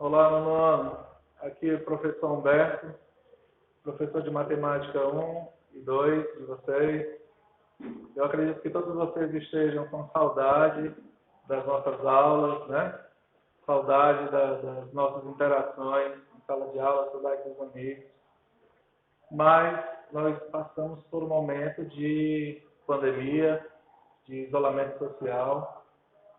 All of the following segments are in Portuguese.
Olá, nono ano. Aqui é o professor Humberto, professor de matemática 1 e 2 de vocês. Eu acredito que todos vocês estejam com saudade das nossas aulas, né? Saudade das nossas interações em sala de aula, saudade dos amigos. Mas nós passamos por um momento de pandemia, de isolamento social.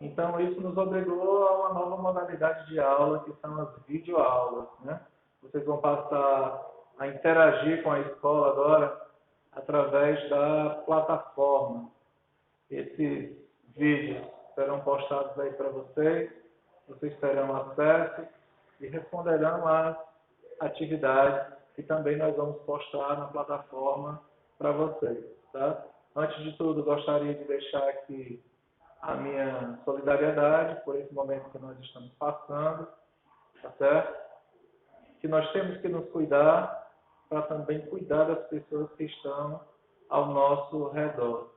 Então, isso nos obrigou a uma nova modalidade de aula, que são as videoaulas, né? Vocês vão passar a interagir com a escola agora através da plataforma. Esses vídeos serão postados aí para vocês terão acesso e responderão às atividades que também nós vamos postar na plataforma para vocês, tá? Antes de tudo, gostaria de deixar aqui a minha solidariedade por esse momento que nós estamos passando, tá certo? Que nós temos que nos cuidar para também cuidar das pessoas que estão ao nosso redor.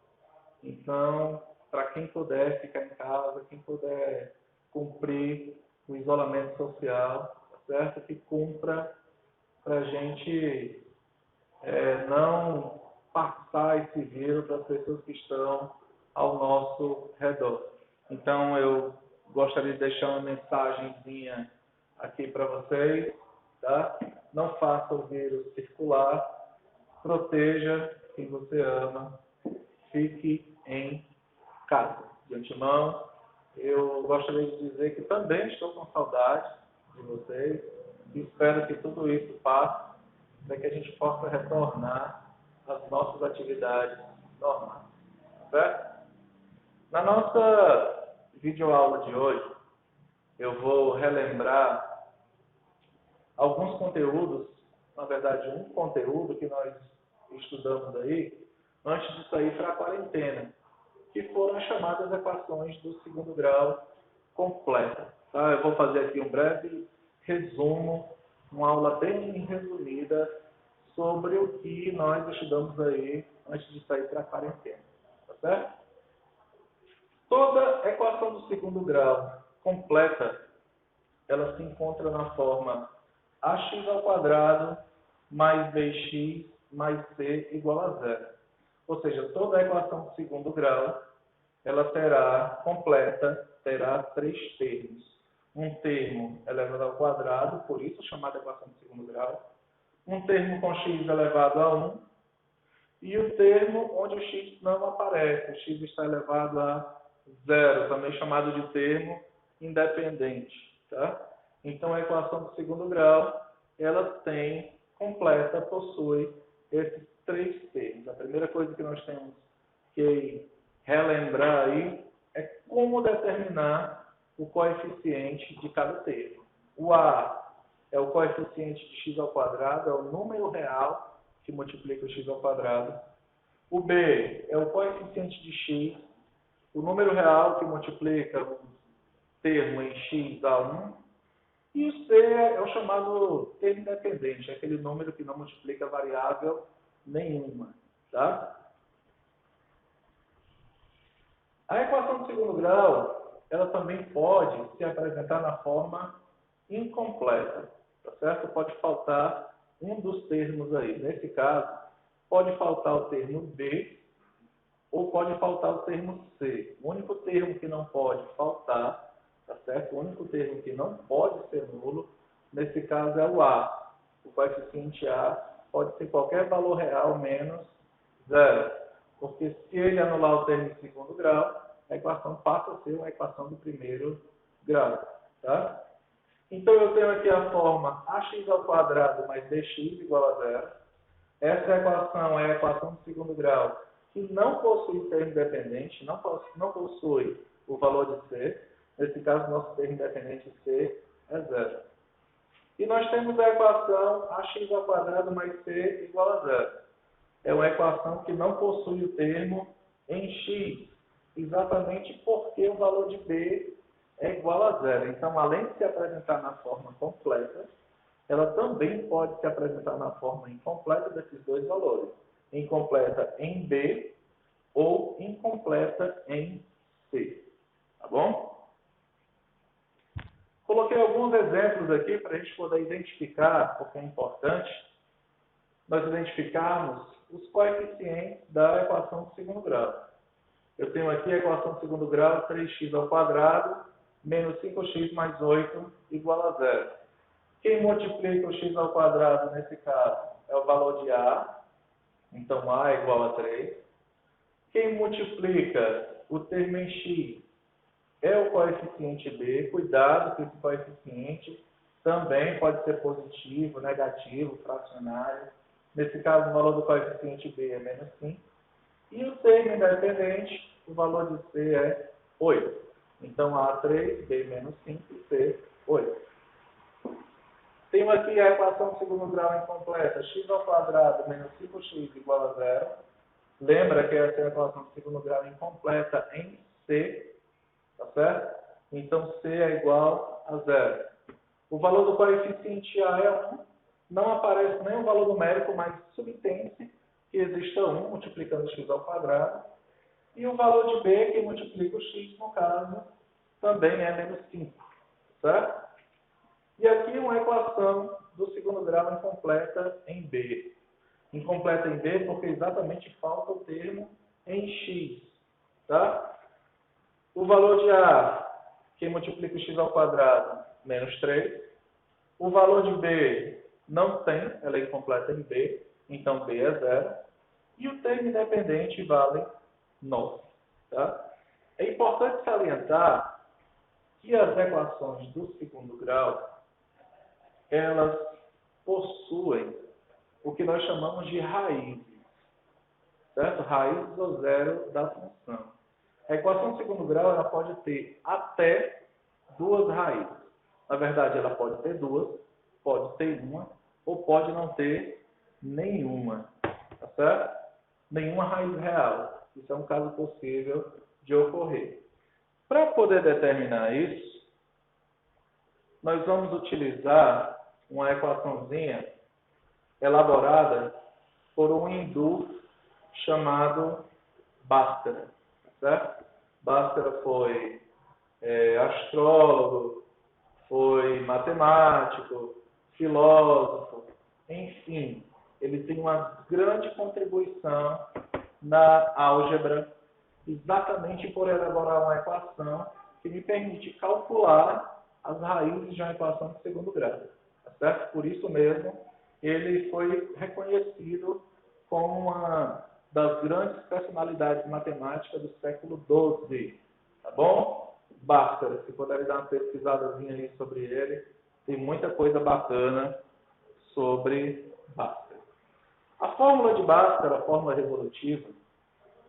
Então, para quem puder ficar em casa, quem puder cumprir o isolamento social, tá certo? Que cumpra para a gente não passar esse vírus para as pessoas que estão ao nosso redor. Então, eu gostaria de deixar uma mensagenzinha aqui para vocês, tá? Não faça o vírus circular, proteja quem você ama, fique em casa. De antemão, eu gostaria de dizer que também estou com saudade de vocês e espero que tudo isso passe para que a gente possa retornar às nossas atividades normais. Certo? Na nossa videoaula de hoje, eu vou relembrar alguns conteúdos, na verdade, um conteúdo que nós estudamos aí antes de sair para a quarentena, que foram as chamadas equações do segundo grau completa. Tá? Eu vou fazer aqui um breve resumo, uma aula bem resumida sobre o que nós estudamos aí antes de sair para a quarentena. Tá certo? Toda equação do segundo grau completa, ela se encontra na forma ax² mais bx mais c igual a zero. Ou seja, toda equação do segundo grau, ela completa, terá três termos. Um termo elevado ao quadrado, por isso chamada equação do segundo grau. Um termo com x elevado a 1. E o termo onde o x não aparece, o x está elevado a zero, também chamado de termo independente. Tá? Então, a equação do segundo grau, ela completa, possui esses três termos. A primeira coisa que nós temos que relembrar aí é como determinar o coeficiente de cada termo. O A é o coeficiente de x², é o número real que multiplica o x². O B é o coeficiente de x, o número real que multiplica o termo em x a 1. E o C é o chamado termo independente, é aquele número que não multiplica variável nenhuma. Tá? A equação do segundo grau, ela também pode se apresentar na forma incompleta. Tá certo? Pode faltar um dos termos aí. Nesse caso, pode faltar o termo B ou pode faltar o termo C. O único termo que não pode faltar, tá certo? O único termo que não pode ser nulo, nesse caso é o A. O coeficiente A pode ser qualquer valor real menos zero. Porque se ele anular o termo de segundo grau, a equação passa a ser uma equação do primeiro grau. Tá? Então, eu tenho aqui a forma ax² mais bx igual a zero. Essa equação é a equação do segundo grau, que não possui termo independente, não possui o valor de C. Nesse caso, nosso termo independente C é zero. E nós temos a equação ax² mais c igual a zero. É uma equação que não possui o termo em x, exatamente porque o valor de b é igual a zero. Então, além de se apresentar na forma completa, ela também pode se apresentar na forma incompleta desses dois valores. Incompleta em b ou incompleta em c. Tá bom? Coloquei alguns exemplos exemplos aqui para a gente poder identificar, porque é importante, nós identificarmos os coeficientes da equação de segundo grau. Eu tenho aqui a equação de segundo grau, 3x ao quadrado menos 5x mais 8 igual a 0. Quem multiplica o x ao quadrado nesse caso é o valor de a, então a é igual a 3. Quem multiplica o termo em x é o coeficiente b. Cuidado que esse coeficiente também pode ser positivo, negativo, fracionário. Nesse caso, o valor do coeficiente b é menos 5. E o termo independente, o valor de c é 8. Então, a 3, b menos 5, c 8. Tenho aqui a equação de segundo grau incompleta, x ao quadrado menos 5x igual a 0. Lembra que essa é a equação de segundo grau incompleta em c, tá certo? Então, c é igual a 0. O valor do coeficiente a é 1. Não aparece nem o valor numérico, mas subtende-se que exista 1 multiplicando x ao quadrado. E o valor de b, que multiplica o x, no caso, também é menos 5, certo? E aqui uma equação do segundo grau incompleta em b. Incompleta em b porque exatamente falta o termo em x, tá? O valor de a, que multiplica o x ao quadrado, menos 3. O valor de b não tem, ela é incompleta em b, então b é 0. E o termo independente vale 9. Tá? É importante salientar que as equações do segundo grau, elas possuem o que nós chamamos de raízes, certo? Raízes ou zero da função. A equação de segundo grau ela pode ter até duas raízes. Na verdade, ela pode ter duas, pode ter uma, ou pode não ter nenhuma, tá certo? Nenhuma raiz real. Isso é um caso possível de ocorrer. Para poder determinar isso, nós vamos utilizar uma equaçãozinha elaborada por um hindu chamado Bhaskara, certo? Bhaskara foi astrólogo, foi matemático, filósofo, enfim, ele tem uma grande contribuição na álgebra, exatamente por elaborar uma equação que me permite calcular as raízes de uma equação de segundo grau, tá certo? Por isso mesmo, ele foi reconhecido como uma das grandes personalidades matemáticas do século XII, tá bom? Bhaskara, se puderem dar uma pesquisadazinha ali sobre ele, tem muita coisa bacana sobre Bhaskara. A fórmula de Bhaskara, a fórmula resolutiva,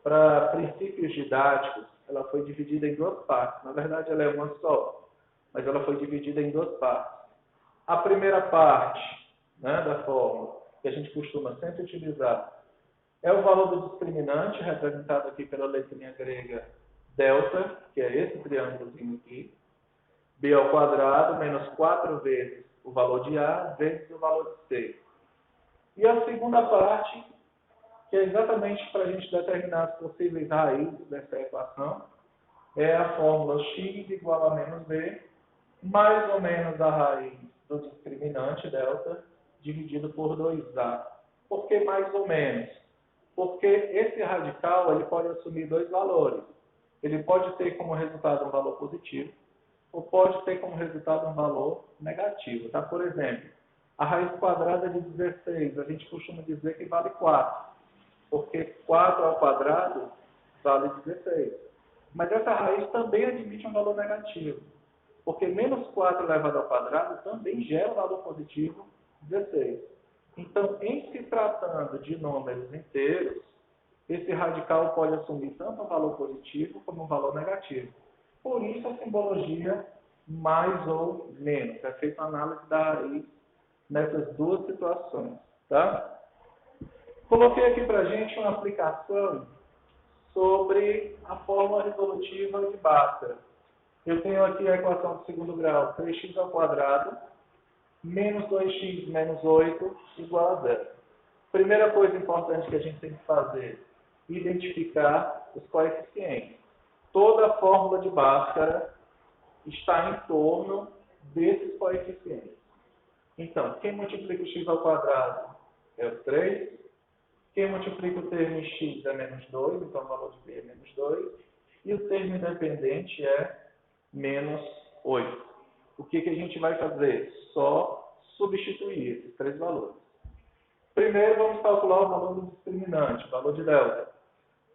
para princípios didáticos, ela foi dividida em duas partes. Na verdade, ela é uma só, mas ela foi dividida em duas partes. A primeira parte, né, da fórmula, que a gente costuma sempre utilizar, é o valor do discriminante, representado aqui pela letrinha grega delta, que é esse triângulozinho aqui, b ao quadrado menos 4 vezes o valor de a vezes o valor de c. E a segunda parte, que é exatamente para a gente determinar as possíveis raízes dessa equação, é a fórmula x igual a menos b, mais ou menos a raiz do discriminante delta, dividido por 2a. Por que mais ou menos? Porque esse radical ele pode assumir dois valores. Ele pode ter como resultado um valor positivo, ou pode ter como resultado um valor negativo. Tá? Por exemplo, a raiz quadrada de 16, a gente costuma dizer que vale 4, porque 4 ao quadrado vale 16. Mas essa raiz também admite um valor negativo, porque menos 4 elevado ao quadrado também gera um valor positivo, 16. Então, em se tratando de números inteiros, esse radical pode assumir tanto um valor positivo como um valor negativo. Por isso, a simbologia mais ou menos. É feita uma análise da raiz nessas duas situações. Tá? Coloquei aqui para a gente uma aplicação sobre a fórmula resolutiva de Bhaskara. Eu tenho aqui a equação de segundo grau, 3x ao quadrado, menos 2x menos 8 igual a 0. Primeira coisa importante que a gente tem que fazer, identificar os coeficientes. Toda a fórmula de Bhaskara está em torno desses coeficientes. Então, quem multiplica o x ao quadrado é o 3. Quem multiplica o termo em x é menos 2, então o valor de b é menos 2. E o termo independente é menos 8. O que a gente vai fazer? Só substituir esses três valores. Primeiro, vamos calcular o valor do discriminante, o valor de delta.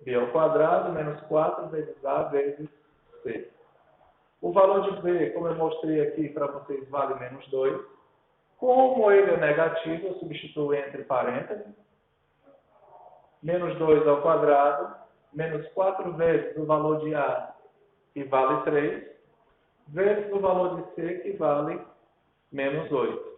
B ao quadrado menos 4 vezes A vezes C. O valor de B, como eu mostrei aqui para vocês, vale menos 2. Como ele é negativo, eu substituo entre parênteses. Menos 2 ao quadrado, menos 4 vezes o valor de A, que vale 3, vezes o valor de C, que vale menos 8.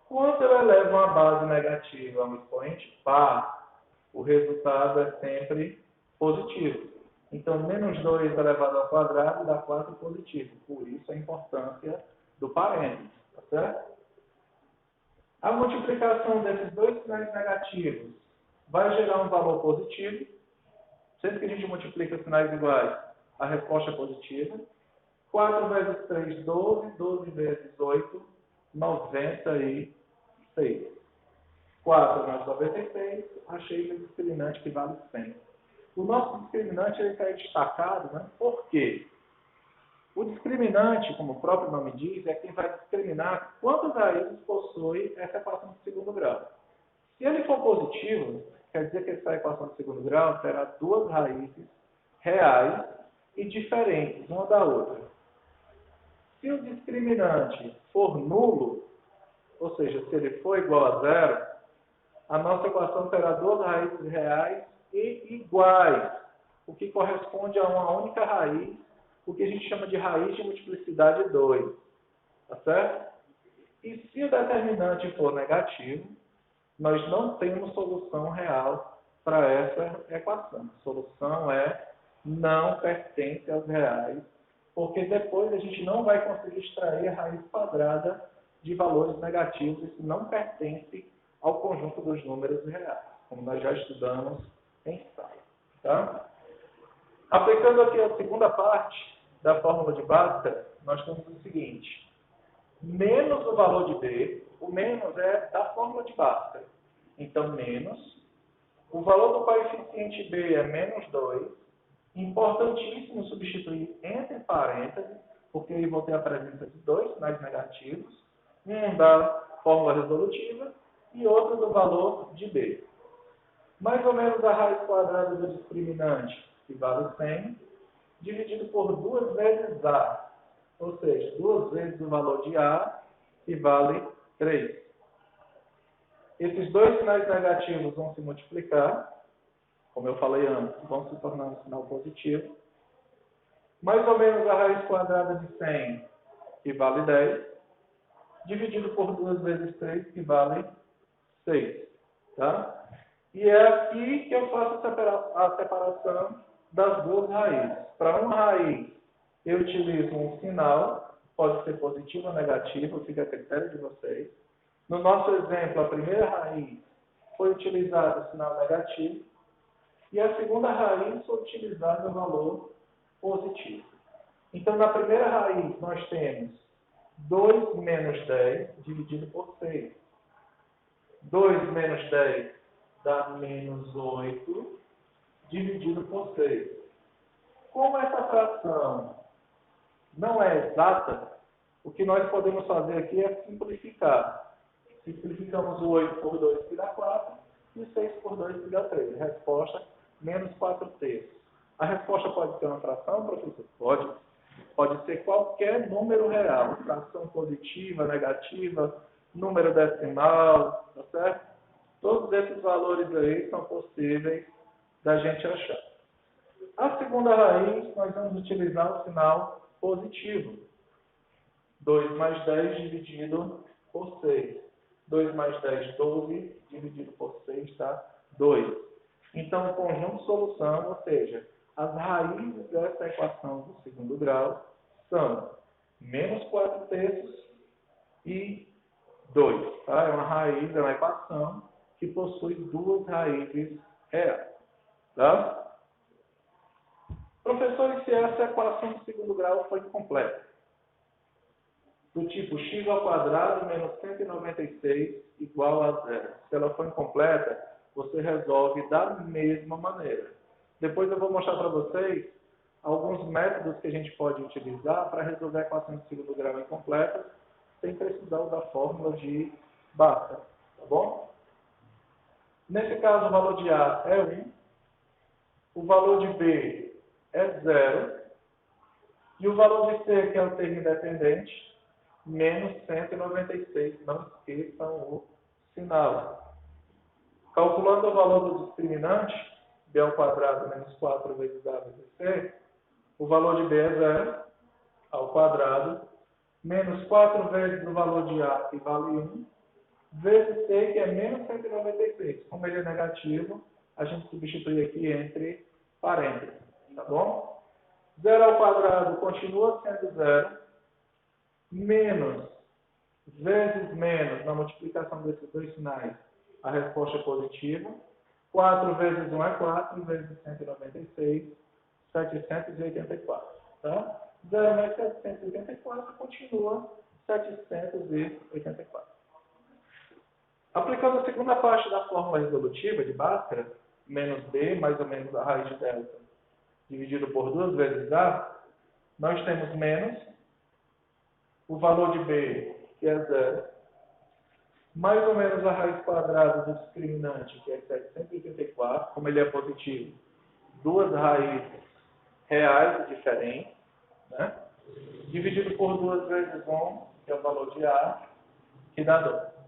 Quando eu elevo uma base negativa a um expoente par, o resultado é sempre positivo. Então, menos 2 elevado ao quadrado dá 4 positivo. Por isso, a importância do parênteses. Tá certo? A multiplicação desses dois sinais negativos vai gerar um valor positivo. Sempre que a gente multiplica sinais iguais, a resposta é positiva. 4 vezes 3, 12. 12 vezes 8, 96. 4 mais 96, achei o discriminante que vale 100. O nosso discriminante está destacado, né? Por quê? O discriminante, como o próprio nome diz, é quem vai discriminar quantas raízes possui essa equação de segundo grau. Se ele for positivo, quer dizer que essa equação de segundo grau terá duas raízes reais e diferentes uma da outra. Se o discriminante for nulo, ou seja, se ele for igual a zero, a nossa equação terá duas raízes reais e iguais, o que corresponde a uma única raiz, o que a gente chama de raiz de multiplicidade 2. Tá certo? E se o determinante for negativo, nós não temos solução real para essa equação. A solução é não pertence aos reais, porque depois a gente não vai conseguir extrair a raiz quadrada de valores negativos. Isso não pertence ao conjunto dos números reais, como nós já estudamos em sala. Tá? Aplicando aqui a segunda parte da fórmula de Bhaskara, nós temos o seguinte: menos o valor de B, o menos é da fórmula de Bhaskara. Então, menos, o valor do coeficiente B é menos 2, importantíssimo substituir entre parênteses, porque aí vou ter a presença de dois sinais negativos, um da fórmula resolutiva e outro do valor de B. Mais ou menos a raiz quadrada do discriminante, que vale 100, dividido por 2 vezes A, ou seja, 2 vezes o valor de A, que vale 3. Esses dois sinais negativos vão se multiplicar, como eu falei antes, vão se tornar um sinal positivo. Mais ou menos a raiz quadrada de 100, que vale 10, dividido por 2 vezes 3, que vale 6. Tá? E é aqui que eu faço a separação das duas raízes. Para uma raiz, eu utilizo um sinal, pode ser positivo ou negativo, fica a critério de vocês. No nosso exemplo, a primeira raiz foi utilizado o sinal negativo e a segunda raiz foi utilizado o valor positivo. Então, na primeira raiz, nós temos 2 menos 10 dividido por 6. 2 menos 10 dá menos 8 dividido por 6. Como essa fração não é exata, o que nós podemos fazer aqui é simplificar. Simplificamos o 8 por 2, que dá 4, e o 6 por 2, que dá 3. A resposta, menos 4 terços. A resposta pode ser uma fração, professor? Pode. Pode ser qualquer número real. Fração positiva, negativa, número decimal, tá certo? Todos esses valores aí são possíveis da gente achar. A segunda raiz, nós vamos utilizar o sinal positivo. 2 mais 10 dividido por 6. 2 mais 10, 12, dividido por 6, dá 2. Então, o conjunto de solução, ou seja, as raízes dessa equação do segundo grau são menos 4 terços e 2. Tá? É uma raiz, é uma equação que possui duas raízes reais. Tá? Professor, e se essa equação do segundo grau foi completa? do tipo x ao quadrado menos 196 igual a zero. Se ela for incompleta, você resolve da mesma maneira. Depois eu vou mostrar para vocês alguns métodos que a gente pode utilizar para resolver equações de segundo grau incompletas sem precisar da fórmula de Bhaskara, tá bom? Nesse caso, o valor de A é 1, o valor de B é 0, e o valor de C, que é o termo independente, menos 196. Não esqueçam o sinal. Calculando o valor do discriminante, B ao quadrado menos 4 vezes A vezes C, o valor de B é 0 ao quadrado, menos 4 vezes o valor de A, que vale 1, vezes C, que é menos 196. Como ele é negativo, a gente substitui aqui entre parênteses, tá bom? 0 ao quadrado continua sendo 0, menos vezes menos, na multiplicação desses dois sinais, a resposta é positiva. 4 vezes 1 é 4, vezes 196, 784. Tá? 0 mais 784 continua 784. Aplicando a segunda parte da fórmula resolutiva de Bhaskara, menos b mais ou menos a raiz de delta, dividido por 2 vezes a, nós temos menos o valor de b, que é 0, mais ou menos a raiz quadrada do discriminante, que é 784, como ele é positivo, duas raízes reais e diferentes, né? Dividido por 2 vezes 1, que é o valor de a, que dá 2.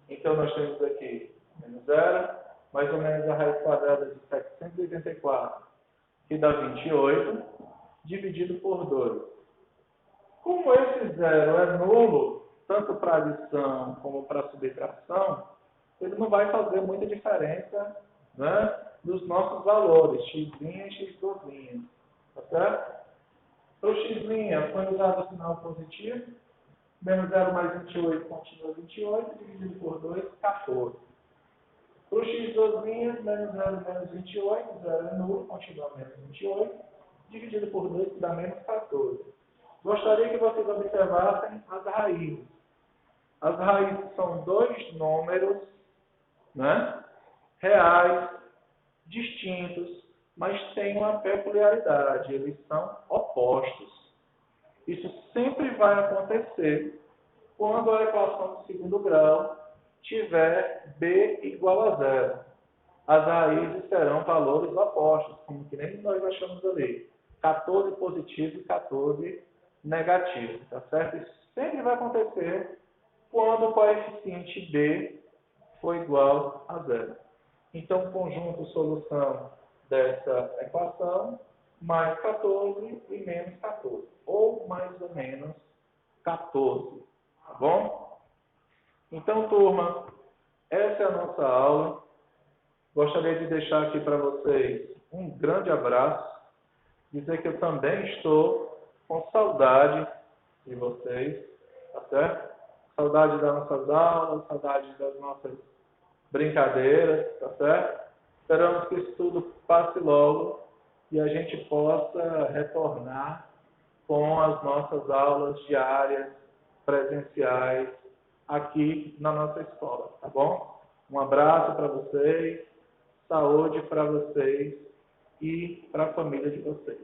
Então, nós temos aqui menos 0, mais ou menos a raiz quadrada de 784, que dá 28, dividido por 2. Como esse zero é nulo, tanto para adição como para subtração, ele não vai fazer muita diferença, né, nos nossos valores, x' e x2'. Tá certo? Para o x' foi usado o sinal positivo, menos 0 mais 28 continua 28, dividido por 2, 14. Para o x2', menos 0 menos 28, 0 é nulo, continua menos 28, dividido por 2, que dá menos 14. Gostaria que vocês observassem as raízes. As raízes são dois números, né, reais, distintos, mas têm uma peculiaridade, eles são opostos. Isso sempre vai acontecer quando a equação de segundo grau tiver b igual a 0. As raízes serão valores opostos, como que nem nós achamos ali. 14 positivo e 14 negativo, tá certo? Isso sempre vai acontecer quando o coeficiente b for igual a 0. Então, conjunto solução dessa equação, mais 14 e menos 14, ou mais ou menos 14, tá bom? Então, turma, essa é a nossa aula. Gostaria de deixar aqui para vocês um grande abraço, dizer que eu também estou com saudade de vocês, tá certo? Saudade das nossas aulas, saudade das nossas brincadeiras, tá certo? Esperamos que isso tudo passe logo e a gente possa retornar com as nossas aulas diárias, presenciais, aqui na nossa escola, tá bom? Um abraço para vocês, saúde para vocês e para a família de vocês.